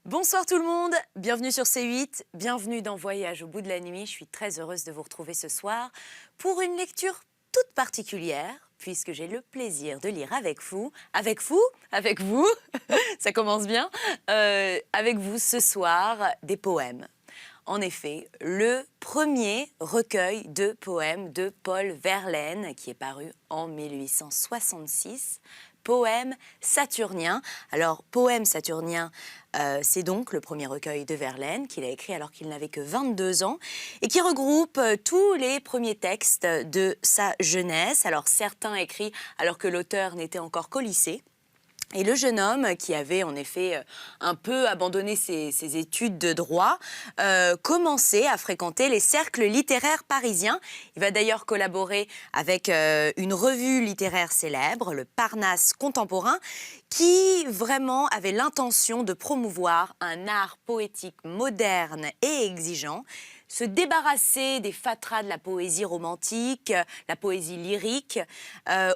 Bonsoir tout le monde, bienvenue sur C8, bienvenue dans Voyage au bout de la nuit. Je suis très heureuse de vous retrouver ce soir pour une lecture toute particulière, puisque j'ai le plaisir de lire avec vous, ça commence bien, avec vous ce soir des poèmes. En effet, le premier recueil de poèmes de Paul Verlaine, qui est paru en 1866, Poèmes saturniens. Alors, Poèmes saturniens, c'est donc le premier recueil de Verlaine qu'il a écrit alors qu'il n'avait que 22 ans et qui regroupe tous les premiers textes de sa jeunesse. Alors, certains écrits alors que l'auteur n'était encore qu'au lycée. Et le jeune homme, qui avait en effet un peu abandonné ses études de droit, commençait à fréquenter les cercles littéraires parisiens. Il va d'ailleurs collaborer avec une revue littéraire célèbre, le Parnasse contemporain, qui vraiment avait l'intention de promouvoir un art poétique moderne et exigeant, se débarrasser des fatras de la poésie romantique, la poésie lyrique,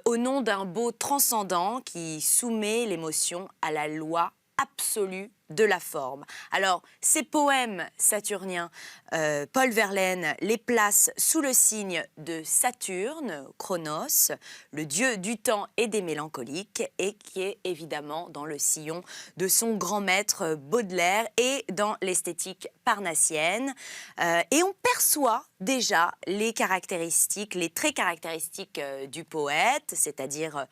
au nom d'un beau transcendant qui soumet l'émotion à la loi absolue de la forme. Alors, ces poèmes saturniens, Paul Verlaine les place sous le signe de Saturne, Chronos, le dieu du temps et des mélancoliques, et qui est évidemment dans le sillon de son grand maître Baudelaire et dans l'esthétique parnassienne. Et on perçoit déjà les caractéristiques, les traits caractéristiques du poète, c'est-à-dire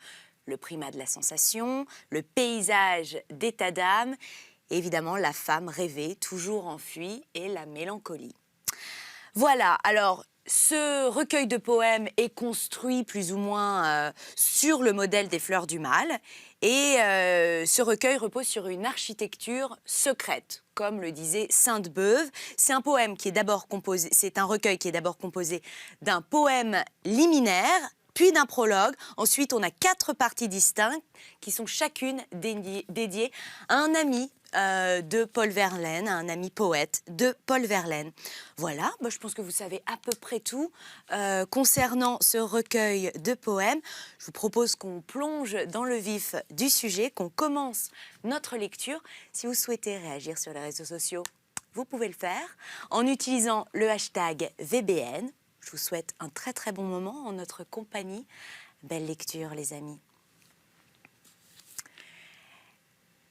le primat de la sensation, le paysage d'état d'âme, et évidemment la femme rêvée, toujours enfuie, et la mélancolie. Voilà, alors ce recueil de poèmes est construit plus ou moins sur le modèle des Fleurs du Mal, et ce recueil repose sur une architecture secrète, comme le disait Sainte-Beuve. C'est un poème qui est d'abord composé, c'est un recueil qui est d'abord composé d'un poème liminaire, puis d'un prologue. Ensuite, on a 4 parties distinctes qui sont chacune dédiées à un ami de Paul Verlaine, à un ami poète de Paul Verlaine. Voilà, moi, je pense que vous savez à peu près tout concernant ce recueil de poèmes. Je vous propose qu'on plonge dans le vif du sujet, qu'on commence notre lecture. Si vous souhaitez réagir sur les réseaux sociaux, vous pouvez le faire en utilisant le hashtag VBN. Je vous souhaite un très très bon moment en notre compagnie. Belle lecture les amis.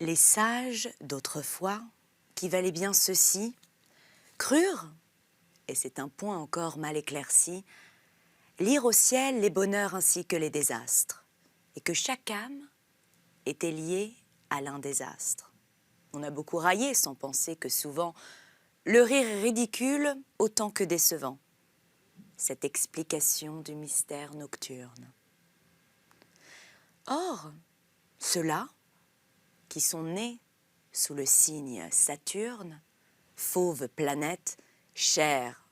Les sages d'autrefois, qui valaient bien ceci, crurent, et c'est un point encore mal éclairci, lire au ciel les bonheurs ainsi que les désastres, et que chaque âme était liée à l'un des astres. On a beaucoup raillé sans penser que souvent le rire est ridicule autant que décevant. Cette explication du mystère nocturne. Or, ceux-là, qui sont nés sous le signe Saturne, fauve planète, chère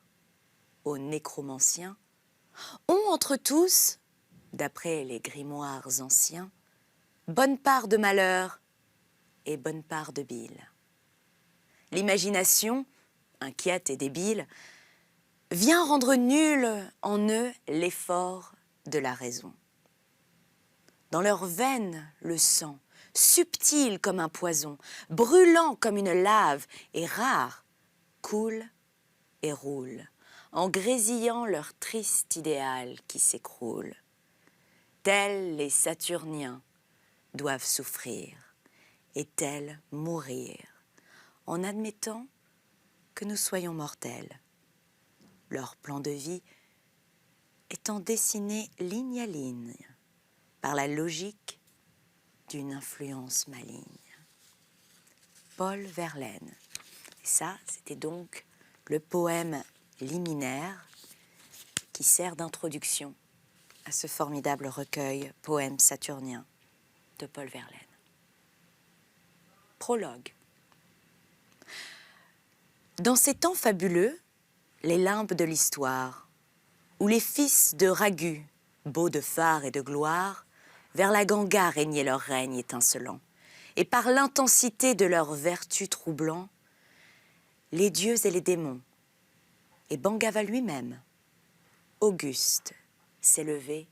aux nécromanciens, ont entre tous, d'après les grimoires anciens, bonne part de malheur et bonne part de bile. L'imagination, inquiète et débile, vient rendre nul en eux l'effort de la raison. Dans leurs veines, le sang, subtil comme un poison, brûlant comme une lave et rare, coule et roule, en grésillant leur triste idéal qui s'écroule. Tels les Saturniens doivent souffrir et tels mourir, en admettant que nous soyons mortels. Leur plan de vie étant dessiné ligne à ligne par la logique d'une influence maligne. Paul Verlaine. Et ça, c'était donc le poème liminaire qui sert d'introduction à ce formidable recueil Poèmes saturniens de Paul Verlaine. Prologue. Dans ces temps fabuleux, les limbes de l'histoire, où les fils de Ragu, beaux de phare et de gloire, vers la Ganga régnaient leur règne étincelant, et par l'intensité de leurs vertus troublant, les dieux et les démons, et Bangava lui-même, Auguste, s'élevé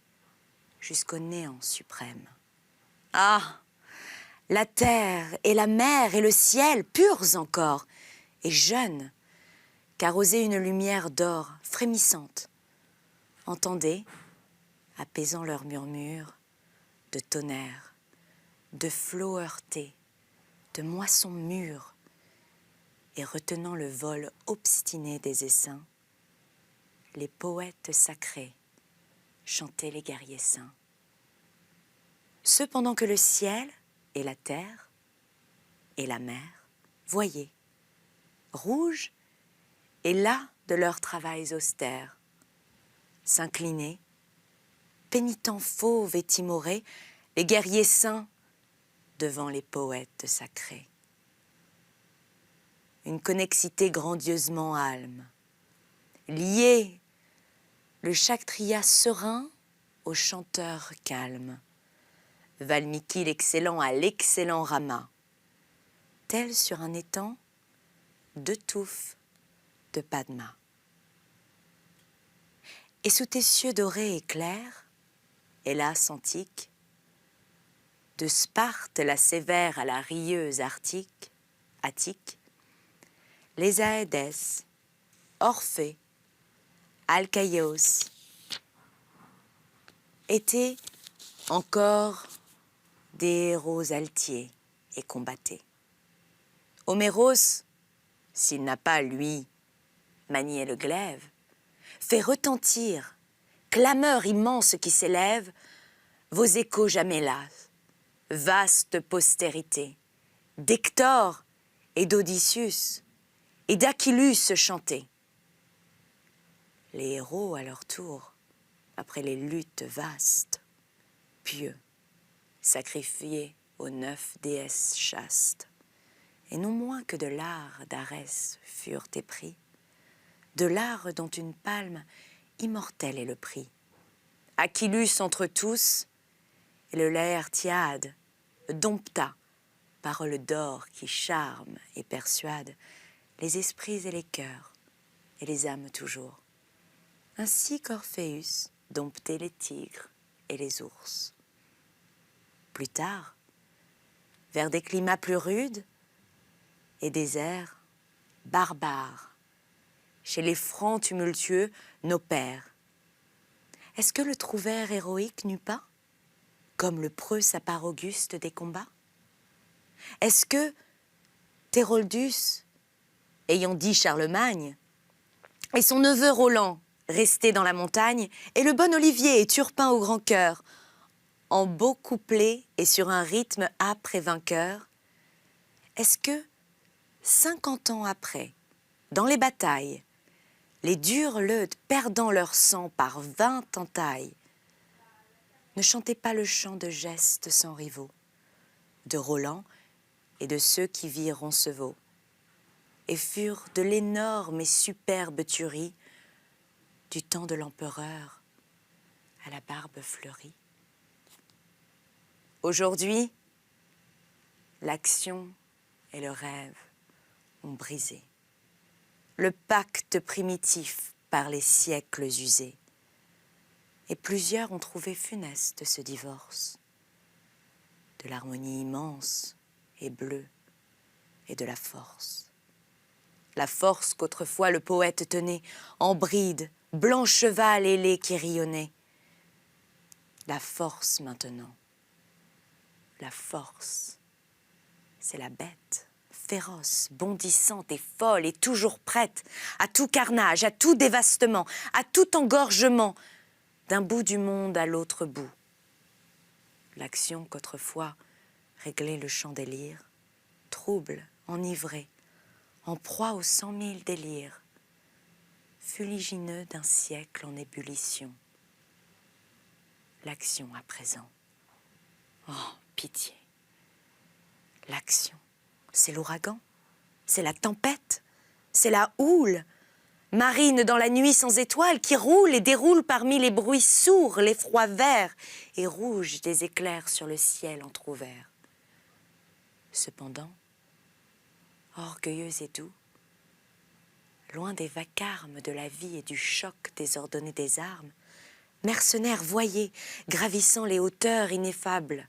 jusqu'au néant suprême. Ah, la terre et la mer et le ciel, purs encore, et jeunes, qu'arrosait une lumière d'or frémissante. Entendez, apaisant leurs murmures, de tonnerre, de flots heurtés, de moissons mûres, et retenant le vol obstiné des essaims, les poètes sacrés chantaient les guerriers saints. Cependant que le ciel et la terre et la mer, voyez, rouges et las de leurs travails austères, s'incliner, pénitents fauves et timorés, les guerriers saints devant les poètes sacrés. Une connexité grandiosement alme, liée le Kshatriya serein au chanteur calme, Valmiki l'excellent à l'excellent Rama, tel sur un étang deux touffes de Padma. Et sous tes cieux dorés et clairs, hélas antique, de Sparte la sévère à la rieuse Attique, les Aédès, Orphée, Alcaïos, étaient encore des héros altiers et combattés. Homéros, s'il n'a pas, lui, manié le glaive, fait retentir, clameur immense qui s'élève, vos échos jamais las, vaste postérité, d'Hector et d'Odysseus et d'Achillus chantés. Les héros, à leur tour, après les luttes vastes, pieux, sacrifiés aux 9 déesses chastes, et non moins que de l'art d'Arès furent épris, de l'art dont une palme immortelle est le prix. Achillus entre tous, et le Laërtiade dompta, parole d'or qui charme et persuade les esprits et les cœurs, et les âmes toujours. Ainsi qu'Orpheus domptait les tigres et les ours. Plus tard, vers des climats plus rudes et des airs barbares, chez les francs tumultueux, nos pères. Est-ce que le trouvère héroïque n'eut pas, comme le preux sa part auguste des combats? Est-ce que Théroldus, ayant dit Charlemagne, et son neveu Roland, resté dans la montagne, et le bon Olivier et Turpin au grand cœur, en beaux couplets et sur un rythme âpre et vainqueur, est-ce que, 50 ans après, dans les batailles, les durs leudes perdant leur sang par 20 entailles, ne chantaient pas le chant de gestes sans rivaux, de Roland et de ceux qui virent Roncevaux, et furent de l'énorme et superbe tuerie du temps de l'empereur à la barbe fleurie. Aujourd'hui, l'action et le rêve ont brisé le pacte primitif par les siècles usés, et plusieurs ont trouvé funeste ce divorce de l'harmonie immense et bleue et de la force. La force qu'autrefois le poète tenait en bride, blanc cheval ailé qui rayonnait. La force maintenant, la force, c'est la bête, féroce, bondissante et folle et toujours prête à tout carnage, à tout dévastement, à tout engorgement, d'un bout du monde à l'autre bout. L'action qu'autrefois réglait le chant des lyres, trouble, enivré, en proie aux 100 000 délires, fuligineux d'un siècle en ébullition. L'action à présent. Oh, pitié. L'action, c'est l'ouragan, c'est la tempête, c'est la houle, marine dans la nuit sans étoiles, qui roule et déroule parmi les bruits sourds, l'effroi vert et rouge des éclairs sur le ciel entr'ouvert. Cependant, orgueilleux et doux, loin des vacarmes de la vie et du choc désordonné des armes, mercenaires voyez, gravissant les hauteurs ineffables,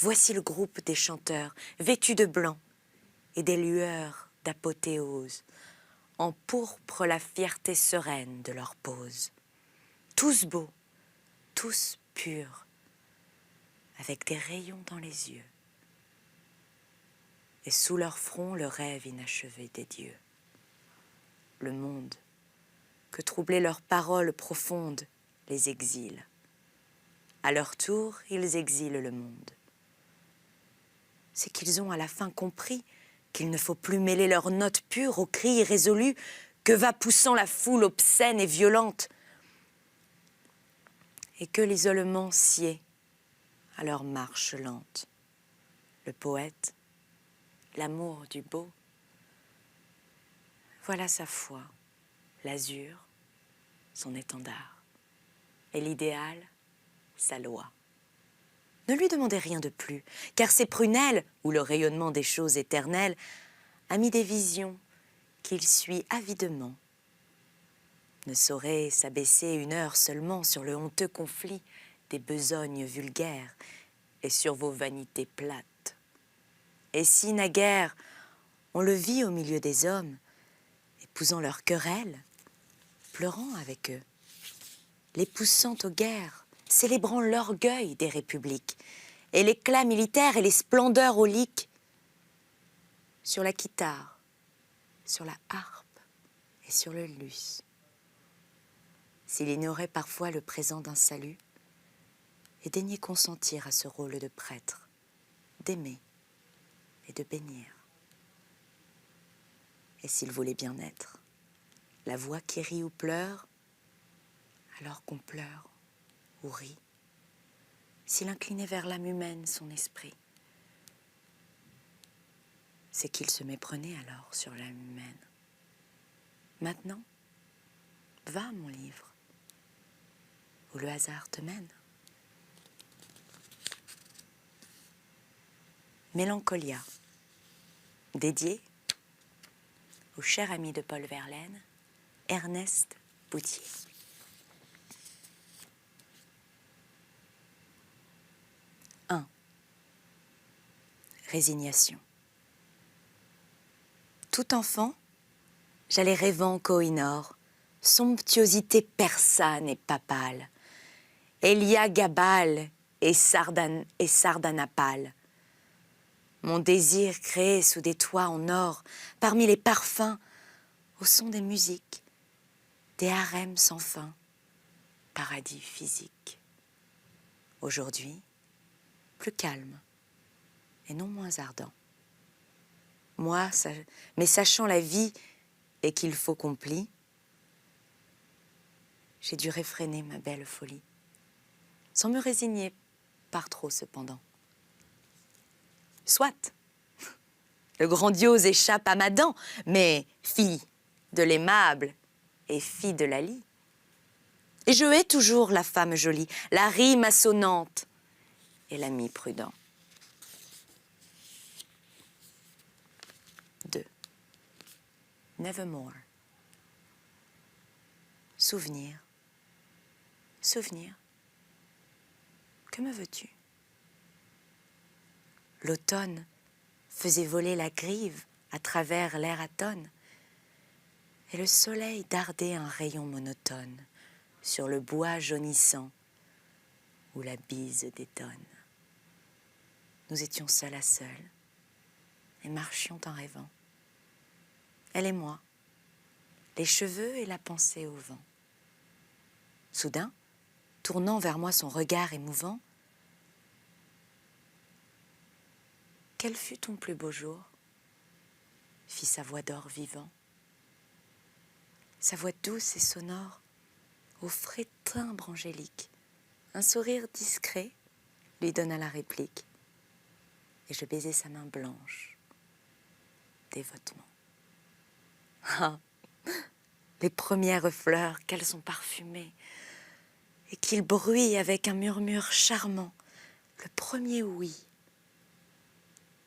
Voici le groupe des chanteurs, vêtus de blanc, et des lueurs d'apothéose empourprent la fierté sereine de leur pose. Tous beaux, tous purs, avec des rayons dans les yeux, et sous leur front le rêve inachevé des dieux. Le monde, que troublaient leurs paroles profondes, les exile. À leur tour, ils exilent le monde. C'est qu'ils ont à la fin compris qu'il ne faut plus mêler leurs notes pures aux cris irrésolus que va poussant la foule obscène et violente, et que l'isolement sied à leur marche lente. Le poète, l'amour du beau, voilà sa foi, l'azur, son étendard, et l'idéal, sa loi. Ne lui demandez rien de plus, car ses prunelles, où le rayonnement des choses éternelles, a mis des visions qu'il suit avidement. Ne saurait s'abaisser une heure seulement sur le honteux conflit des besognes vulgaires et sur vos vanités plates. Et si naguère on le vit au milieu des hommes, épousant leurs querelles, pleurant avec eux, les poussant aux guerres, célébrant l'orgueil des républiques, et l'éclat militaire et les splendeurs auliques, sur la guitare, sur la harpe et sur le luth. S'il ignorait parfois le présent d'un salut, et daignait consentir à ce rôle de prêtre, d'aimer et de bénir. Et s'il voulait bien être, la voix qui rit ou pleure, alors qu'on pleure ou rit, s'il inclinait vers l'âme humaine son esprit, c'est qu'il se méprenait alors sur l'âme humaine. Maintenant, va mon livre, où le hasard te mène. Mélancolia, dédié au cher ami de Paul Verlaine, Ernest Bouthier. Résignation. Tout enfant, j'allais rêvant Koh-i-Noor, somptuosité persane et papale, Elia Gabal et Sardanapale. Mon désir créé sous des toits en or, parmi les parfums, au son des musiques, des harems sans fin, paradis physique. Aujourd'hui, plus calme et non moins ardent. Moi, mais sachant la vie et qu'il faut qu'on plie, j'ai dû réfréner ma belle folie, sans me résigner par trop cependant. Soit, le grandiose échappe à ma dent, mais fille de l'aimable et fille de la lie. Et je hais toujours la femme jolie, la rime assonante et l'ami prudent. 2. Nevermore. Souvenir. Souvenir. Que me veux-tu? L'automne faisait voler la grive à travers l'air atone, et le soleil dardait un rayon monotone sur le bois jaunissant où la bise détonne. Nous étions seuls à seuls et marchions en rêvant. Elle et moi, les cheveux et la pensée au vent. Soudain, tournant vers moi son regard émouvant, « Quel fut ton plus beau jour ?» fit sa voix d'or vivant. Sa voix douce et sonore, au frais timbre angélique, un sourire discret lui donna la réplique, et je baisai sa main blanche, dévotement. Ah, les premières fleurs, qu'elles sont parfumées, et qu'il bruit avec un murmure charmant, le premier oui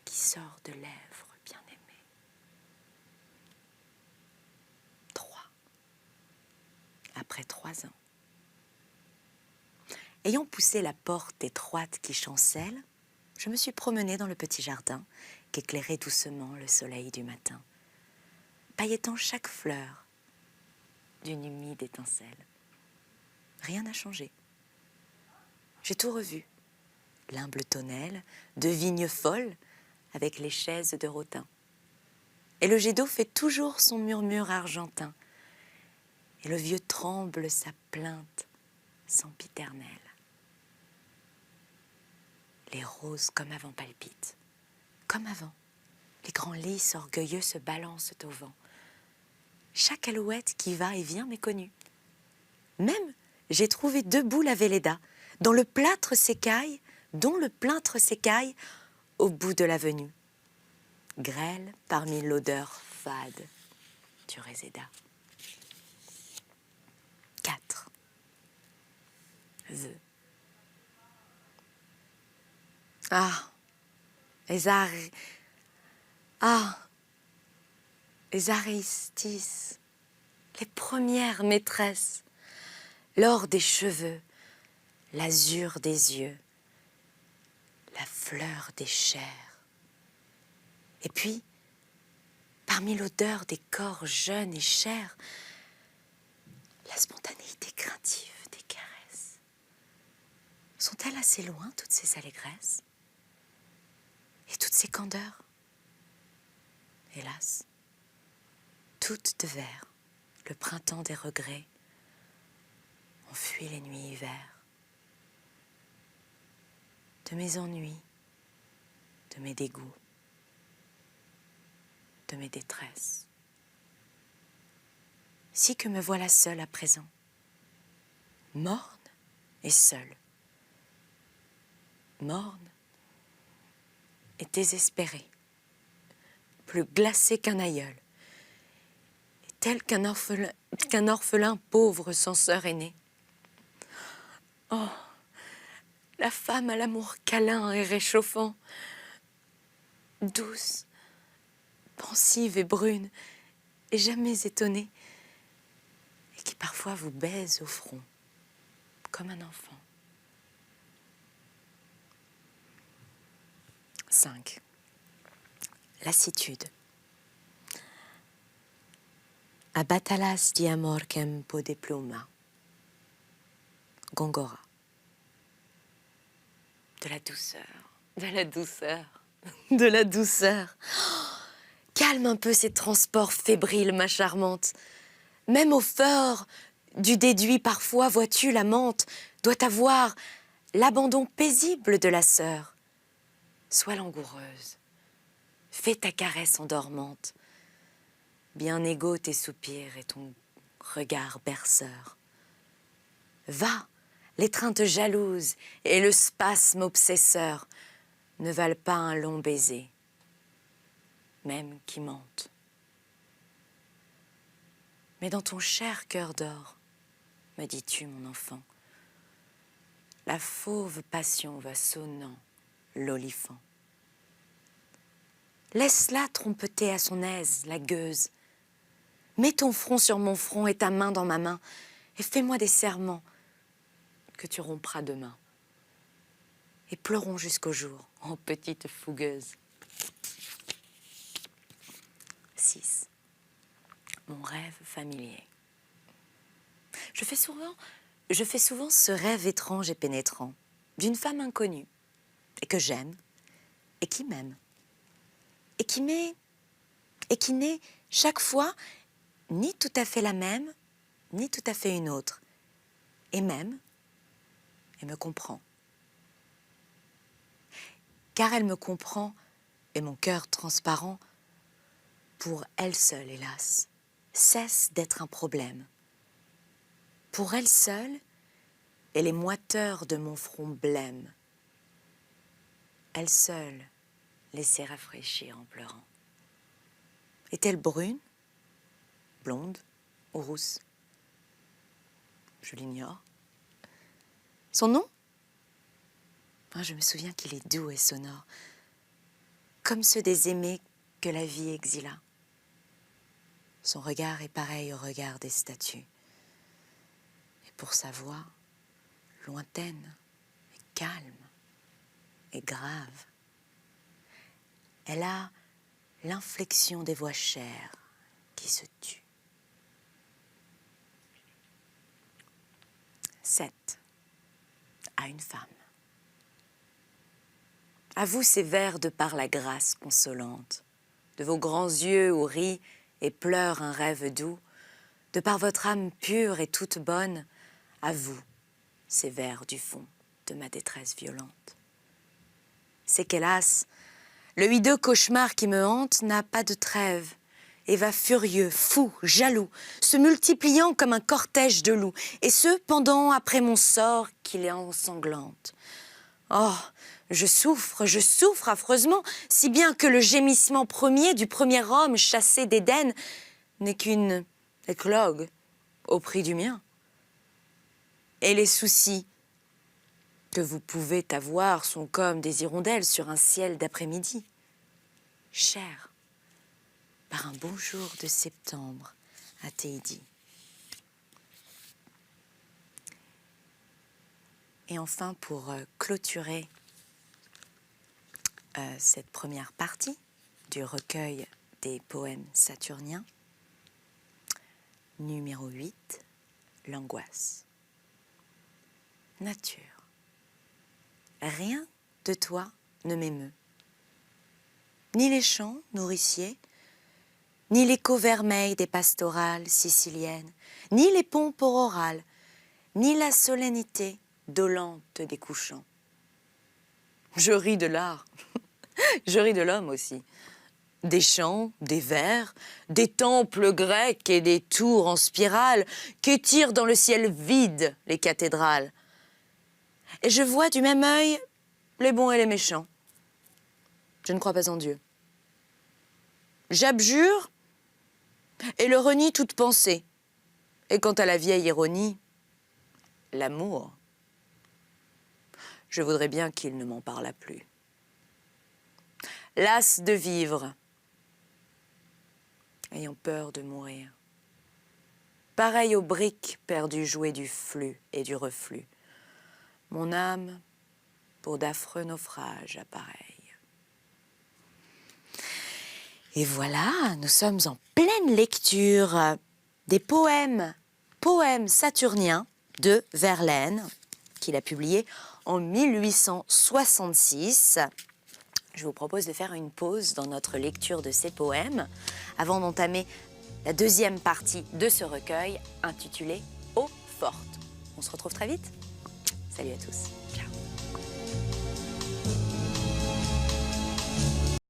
qui sort de lèvres bien-aimées. 3. Après 3 ans. Ayant poussé la porte étroite qui chancelle, je me suis promenée dans le petit jardin qu'éclairait doucement le soleil du matin, paillettant chaque fleur d'une humide étincelle. Rien n'a changé. J'ai tout revu. L'humble tonnelle, de vignes folles, avec les chaises de rotin. Et le jet d'eau fait toujours son murmure argentin. Et le vieux tremble sa plainte sempiternelle. Les roses comme avant palpitent. Comme avant, les grands lys orgueilleux se balancent au vent. Chaque alouette qui va et vient m'est connue. Même, j'ai trouvé debout la Véleda, dont le plâtre s'écaille au bout de l'avenue. Grêle parmi l'odeur fade du réséda. 4. Vœux. Ah, les Aristis, les premières maîtresses, l'or des cheveux, l'azur des yeux, la fleur des chairs. Et puis, parmi l'odeur des corps jeunes et chers, la spontanéité craintive des caresses. Sont-elles assez loin, toutes ces allégresses? Et toutes ces candeurs? Hélas, toutes de verre, le printemps des regrets, ont fui les nuits hiver. De mes ennuis, de mes dégoûts, de mes détresses. Si que me voilà seule à présent, morne et seule, morne et désespérée, plus glacée qu'un aïeul, et tel qu'un orphelin pauvre sans sœur aînée. Oh, la femme à l'amour câlin et réchauffant, douce, pensive et brune, et jamais étonnée, et qui parfois vous baise au front, comme un enfant. 5. Lassitude. Abatalas di amor campo de pluma. Gongora. De la douceur, de la douceur, de la douceur. Calme un peu ces transports fébriles, ma charmante. Même au fort du déduit parfois, vois-tu, l'amante doit avoir l'abandon paisible de la sœur. Sois langoureuse, fais ta caresse endormante, bien égaux tes soupirs et ton regard berceur. Va, l'étreinte jalouse et le spasme obsesseur ne valent pas un long baiser, même qui mente. Mais dans ton cher cœur d'or, me dis-tu, mon enfant, la fauve passion va sonnant l'olifant. Laisse-la trompeter à son aise, la gueuse. Mets ton front sur mon front et ta main dans ma main, et fais-moi des serments que tu rompras demain. Et pleurons jusqu'au jour, en petite fougueuse. 6. Mon rêve familier. Je fais souvent ce rêve étrange et pénétrant d'une femme inconnue, et que j'aime, et qui m'aime, et qui n'est chaque fois ni tout à fait la même, ni tout à fait une autre, et m'aime, et me comprend. Car elle me comprend, et mon cœur transparent, pour elle seule, hélas, cesse d'être un problème. Pour elle seule, et les moiteurs de mon front blême. Elle seule laissait rafraîchir en pleurant. Est-elle brune, blonde ou rousse? Je l'ignore. Son nom? Je me souviens qu'il est doux et sonore, comme ceux des aimés que la vie exila. Son regard est pareil au regard des statues. Et pour sa voix, lointaine et calme est grave. Elle a l'inflexion des voix chères qui se tuent. 7. À une femme. À vous ces vers de par la grâce consolante, de vos grands yeux où rit et pleure un rêve doux, de par votre âme pure et toute bonne, à vous ces vers du fond de ma détresse violente. C'est qu'hélas, le hideux cauchemar qui me hante n'a pas de trêve et va furieux, fou, jaloux, se multipliant comme un cortège de loups, et ce, pendant après mon sort qu'il est ensanglante. Oh, je souffre affreusement, si bien que le gémissement premier du premier homme chassé d'Éden n'est qu'une éclogue au prix du mien. Et les soucis que vous pouvez avoir sont comme des hirondelles sur un ciel d'après-midi. Cher, par un beau jour de septembre à Teidi. Et enfin, pour clôturer cette première partie du recueil des poèmes saturniens, numéro 8, l'angoisse. Nature. Rien de toi ne m'émeut. Ni les champs nourriciers, ni l'écho vermeil des pastorales siciliennes, ni les pompes aurorales, ni la solennité dolente des couchants. Je ris de l'art, je ris de l'homme aussi. Des chants, des vers, des temples grecs et des tours en spirale qu'étirent dans le ciel vide les cathédrales. Et je vois du même œil les bons et les méchants. Je ne crois pas en Dieu. J'abjure et le renie toute pensée. Et quant à la vieille ironie, l'amour, je voudrais bien qu'il ne m'en parlât plus. Las de vivre, ayant peur de mourir, pareil aux briques perdues jouées du flux et du reflux, mon âme pour d'affreux naufrages appareille. Et voilà, nous sommes en pleine lecture des poèmes saturniens de Verlaine, qu'il a publié en 1866. Je vous propose de faire une pause dans notre lecture de ces poèmes avant d'entamer la deuxième partie de ce recueil intitulé « Eau forte ». On se retrouve très vite. Salut à tous. Ciao.